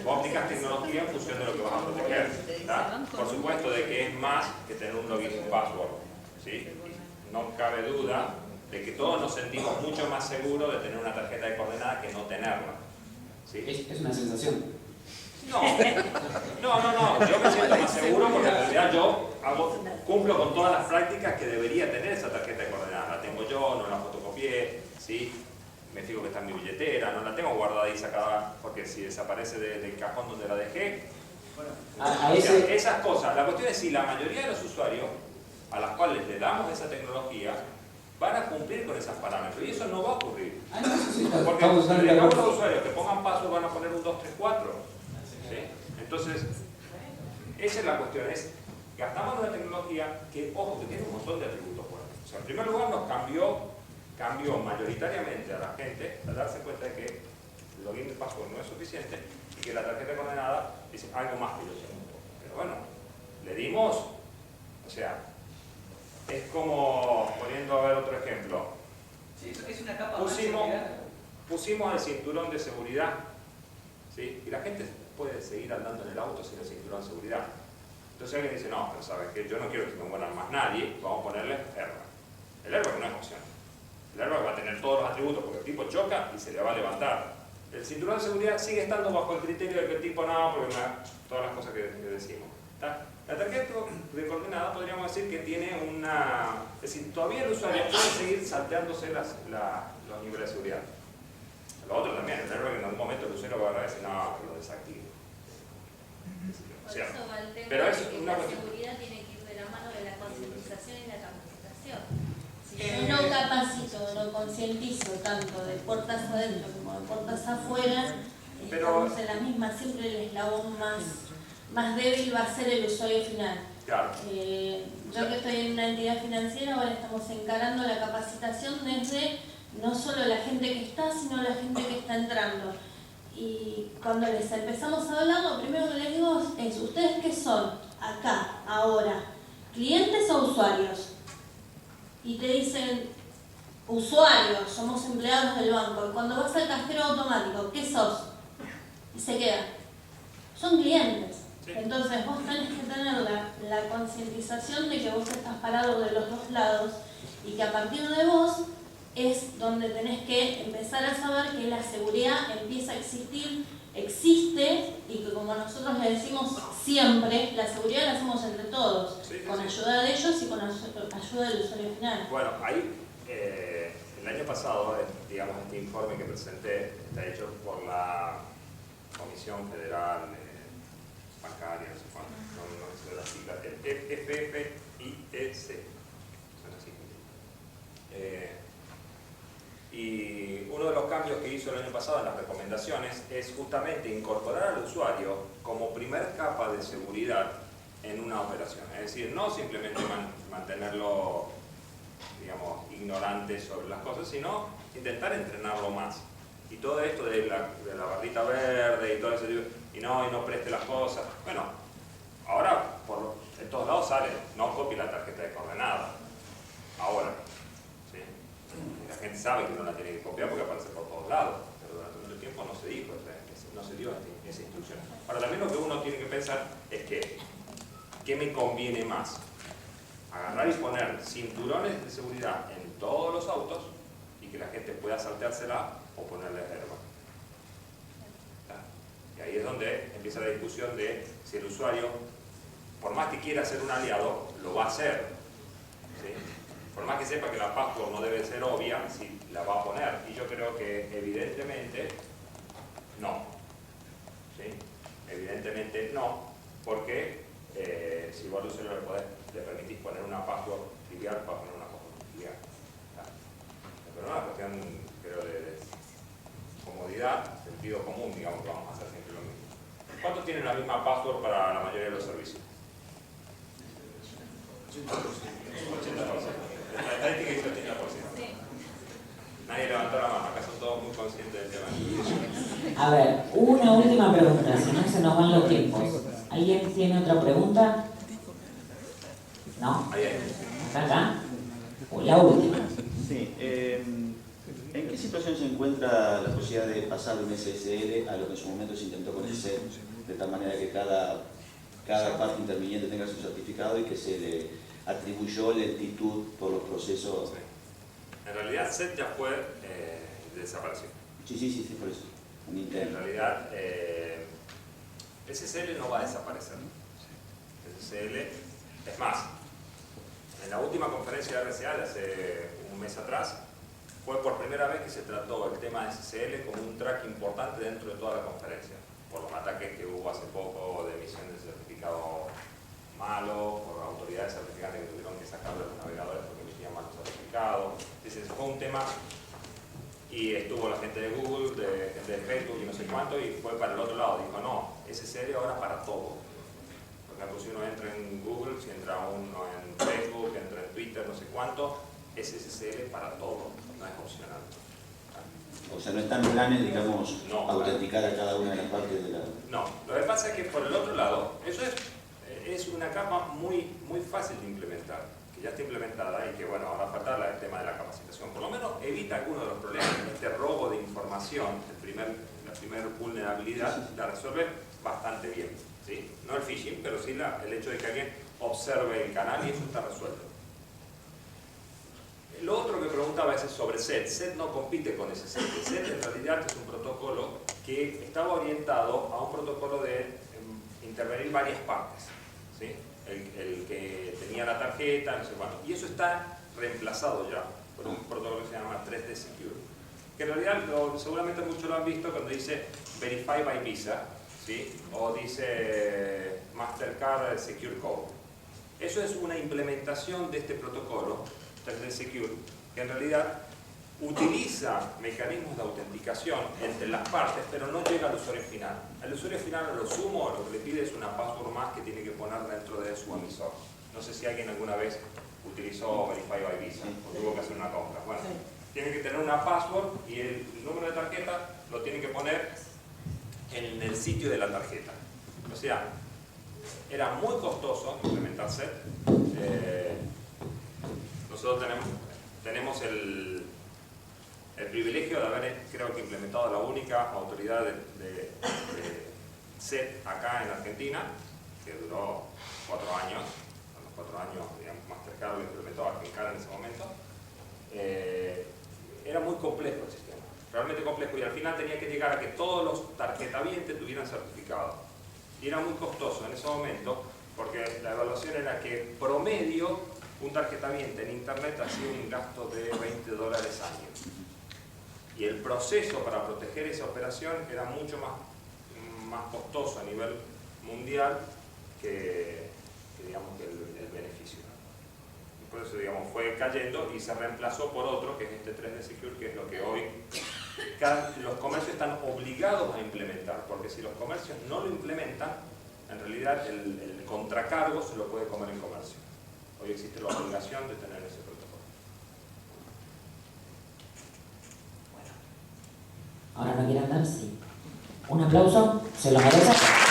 Vos aplicas tecnología en función de lo que vas a proteger. ¿Tá? Por supuesto de que es más que tener un login y un password. ¿Sí? No cabe duda de que todos nos sentimos mucho más seguros de tener una tarjeta de coordenadas que no tenerla. ¿Sí? Es una sensación. No, yo me siento más seguro porque en realidad yo cumplo con todas las prácticas que debería tener esa tarjeta de coordenadas. La tengo yo, no la fotocopié, ¿sí? Me fijo que está en mi billetera, no la tengo guardada y sacada porque si desaparece del cajón donde la dejé. A ese... Esas cosas, la cuestión es si la mayoría de los usuarios a las cuales le damos esa tecnología van a cumplir con esos parámetros y eso no va a ocurrir. no, sí, Porque estamos si totalmente le de damos a acuerdo. los usuarios que pongan pasos van a poner un 2, 3, 4. ¿Sí? Entonces, esa es la cuestión, es gastamos una tecnología que, ojo, que tiene un montón de atributos buenos. O sea, en primer lugar nos cambió mayoritariamente a la gente a darse cuenta de que el login de password no es suficiente y que la tarjeta coordenada es algo más que yo tengo. Pero bueno, le dimos, o sea, es como, poniendo a ver otro ejemplo, Sí, es una capa más de seguridad. pusimos el cinturón de seguridad, ¿sí? Y la gente puede seguir andando en el auto sin el cinturón de seguridad. Entonces alguien dice, no, pero sabes que yo no quiero que me mueran más nadie, vamos a ponerle airbag. El airbag no es opción. El airbag va a tener todos los atributos porque el tipo choca y se le va a levantar. El cinturón de seguridad sigue estando bajo el criterio de que el tipo no, porque todas las cosas que decimos. ¿Está? La tarjeta de coordenada podríamos decir que tiene una... Es decir, todavía el usuario puede seguir salteándose los niveles de seguridad. Lo otro también, el airbag en algún momento el usuario va a decir, no, que lo desactive. Por eso va el tema pero es de que una la cuestión. seguridad tiene que ir de la mano de la concientización y la capacitación. Si yo no capacito, no concientizo tanto de puertas adentro como de puertas afuera, Pero- estamos en la misma, siempre el eslabón más débil va a ser el usuario final. Claro. Yo que estoy en una entidad financiera, ahora estamos encarando la capacitación desde no solo la gente que está, sino la gente que está entrando. Y cuando les empezamos a hablar, lo primero que les digo es, ¿ustedes qué son? Acá, ahora, ¿clientes o usuarios? Y te dicen, usuarios, somos empleados del banco. Y cuando vas al cajero automático, ¿qué sos? Y se queda. Son clientes. Entonces vos tenés que tener la concientización de que vos estás parado de los dos lados y que a partir de vos es donde tenés que empezar a saber que la seguridad empieza a existir, existe, y que como nosotros le decimos siempre, la seguridad la hacemos entre todos, con ayuda de ellos y con ayuda del usuario final. Bueno, ahí el año pasado, digamos, este informe que presenté está hecho por la Comisión Federal Bancaria, no sé cuánto, no sé la sigla, FFIEC, son así. Y uno de los cambios que hizo el año pasado en las recomendaciones es justamente incorporar al usuario como primer capa de seguridad en una operación. Es decir, no simplemente mantenerlo, digamos, ignorante sobre las cosas, sino intentar entrenarlo más. Y todo esto de la barrita verde y todo eso, y no preste las cosas. Bueno, ahora en todos lados sale, no copie la tarjeta de coordenada. Ahora, ¿sí? La gente sabe que no la tiene que copiar porque aparece por todos lados, pero durante mucho tiempo no se dijo, no se dio esa instrucción. Ahora, también lo que uno tiene que pensar es que, ¿qué me conviene más? Agarrar y poner cinturones de seguridad en todos los autos y que la gente pueda salteársela o ponerle airbag. Y ahí es donde empieza la discusión de si el usuario, por más que quiera ser un aliado, lo va a hacer. ¿Sí? Por más que sepa que la password no debe ser obvia, sí la va a poner. Y yo creo que evidentemente no. ¿Sí? Evidentemente no, porque si vos al usuario le permitís poner una password trivial, va a poner una password trivial. Pero no es una cuestión, creo, de comodidad, sentido común, digamos, que vamos a hacer siempre lo mismo. ¿Cuántos tienen la misma password para la mayoría de los servicios? 80%. La estadística dice 80%. Nadie levantó la mano, acá son todos muy conscientes del tema. A ver, una última pregunta, si no se nos van los tiempos. ¿Alguien tiene otra pregunta? ¿No? ¿Acá? O la última. Sí. ¿En qué situación se encuentra la posibilidad de pasar de un SSL a lo que en su momento se intentó con el SET, de tal manera que cada parte interviniente tenga su certificado y que se le atribuyó lentitud por los procesos? En realidad, SET ya fue desaparecido. Sí, por eso. En realidad, SSL no va a desaparecer. SSL, es más, en la última conferencia de RCA de hace un mes atrás, fue por primera vez que se trató el tema de SSL como un track importante dentro de toda la conferencia, por los ataques que hubo hace poco de emisión de certificado malo, por autoridades certificantes que tuvieron que sacar de los navegadores porque emitían malos certificados. Entonces fue un tema, y estuvo la gente de Google, de Facebook y no sé cuánto, y fue para el otro lado. Dijo, no, SSL ahora para todo. Por ejemplo, si uno entra en Google, si entra uno en Facebook, entra en Twitter, no sé cuánto, es SSL para todo, no es opcional. O sea, no están planes, digamos, no, autenticar a cada una de las partes de la... No, lo que pasa es que por el otro lado, eso es una capa muy fácil de implementar, que ya está implementada y que, bueno, ahora falta el tema de la capacitación. Por lo menos evita algunos de los problemas. Este robo de información, la primera vulnerabilidad, la resuelve bastante bien. ¿Sí? No el phishing, pero sí el hecho de que alguien observe el canal y eso está resuelto. Lo otro que preguntaba es sobre SET. SET no compite con ese SET. SET en realidad es un protocolo que estaba orientado a un protocolo de intervenir varias partes. ¿Sí? El que tenía la tarjeta, no sé cuánto. Y eso está reemplazado ya por un protocolo que se llama 3D Secure. Que en realidad seguramente muchos lo han visto cuando dice Verify by Visa, ¿sí? O dice Mastercard Secure Code. Eso es una implementación de este protocolo 3D Secure, que en realidad utiliza mecanismos de autenticación entre las partes, pero no llega al usuario final. Al usuario final, a lo sumo, lo que le pide es una password más que tiene que poner dentro de su emisor. No sé si alguien alguna vez utilizó Verify by Visa o tuvo que hacer una compra. Bueno, tiene que tener una password y el número de tarjeta lo tiene que poner en el sitio de la tarjeta. O sea, era muy costoso implementar SET. Nosotros tenemos el privilegio de haber, creo que, implementado la única autoridad de SET acá en Argentina, que duró 4 años. A los 4 años, digamos, Mastercard lo implementó a Argentina en ese momento. era muy complejo el sistema, realmente complejo, y al final tenía que llegar a que todos los tarjetavientes tuvieran certificado. Y era muy costoso en ese momento, porque la evaluación era que promedio un tarjetaviente en internet hacía un gasto de $20 año. Y el proceso para proteger esa operación era mucho más costoso a nivel mundial que digamos, que el beneficio. Y por eso, digamos, fue cayendo y se reemplazó por otro, que es este 3D Secure, que es lo que hoy los comercios están obligados a implementar, porque si los comercios no lo implementan, en realidad el contracargo se lo puede comer el comercio. Hoy existe la obligación de tener ese protocolo. Ahora no quieren dar, sí. Un aplauso, se lo merece.